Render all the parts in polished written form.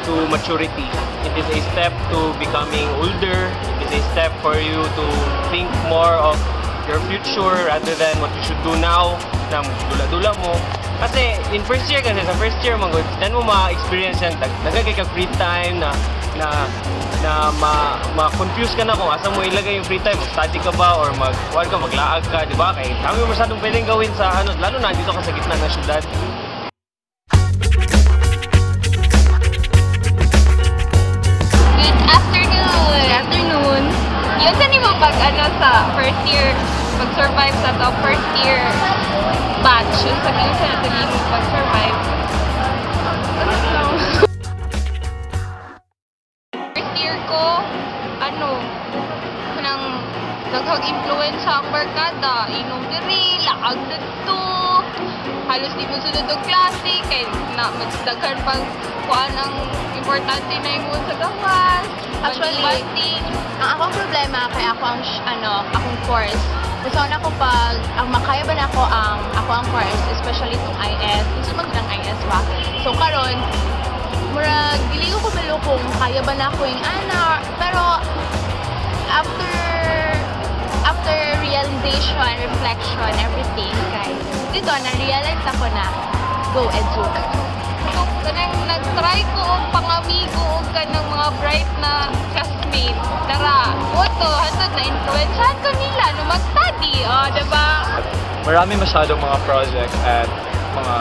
to maturity. It is a step to becoming older. It is a step for you to think more of your future rather than what you should do now na dula-dula mo. Kasi in first year kasi, sa first year man, then mo ma-experience yan, nagagay ka free time na ma-confuse ka na kung asa mo ilagay yung free time. Mag-study ka ba or maglaag ka, di ba? Kaya kami masyadong pwedeng gawin sa ano, lalo na dito ka sa gitna ng syudad. Good afternoon! Good afternoon! Yun sa mo pag sa first year, pag-survive sa top first year batch, yung sabihin sa natin mo pag-survive. First year ko, naghag-influence sa ang barkada, inom diri, laag dito, halos di mo sunod ang klase, kaya magdaghan pang kuhaan ang importante na yung sa gawas. Actually, ang akong problema kay akong course. Gusto na ko pag makaya ba na ako ang course, especially itong IS. Gusto magdang IS ba? So karon, murag dili ko malo kung kaya ba na ako yung pero after realization, reflection, everything, guys, dito na-realize ako na go edu. So, kanang nag-try ko og pangamigo og kanang mga bright na classmate. Tara, boto, hatod na influensyahan ko nila na mag-study, diba? Marami masyadong mga project at mga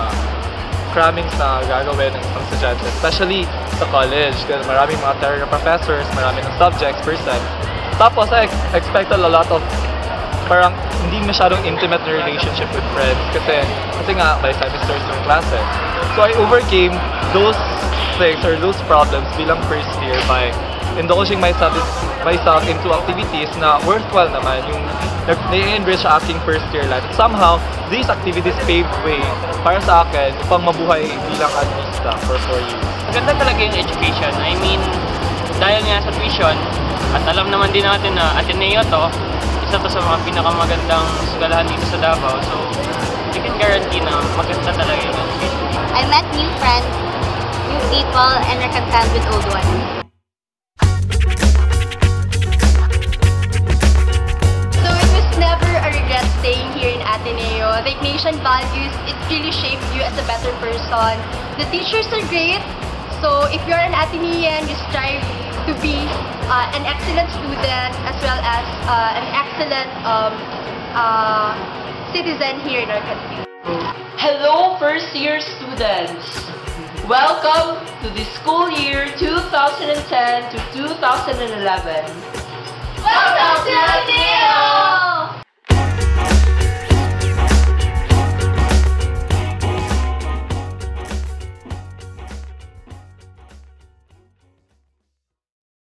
crammings na gagawin ng isang estudyante, especially sa college. Maraming mga theory professors, maraming subjects per sem. Tapos I expected a lot of parang hindi masyadong intimate na relationship with friends kasi nga by semesters yung classes. So I overcame those things or those problems bilang first year by indulging myself into activities na worthwhile naman yung nai-enrich sa aking first year life. Somehow, these activities paved way para sa akin upang mabuhay bilang artista for 4 years. Maganda talaga yung education. I mean, dahil nga sa tuition, at alam naman din natin na Ateneo to, isa to sa mga pinakamagandang eskwelahan dito sa Davao. So, you can guarantee na maganda talaga yung education. I met new friends, new people, and reconciled with old ones. So it was never a regret staying here in Ateneo. The Ignatian values, it really shaped you as a better person. The teachers are great. So if you're an Atenean, you strive to be an excellent student as well as an excellent citizen here in our country. Hello first year students! Welcome to the school year 2010 to 2011. Welcome to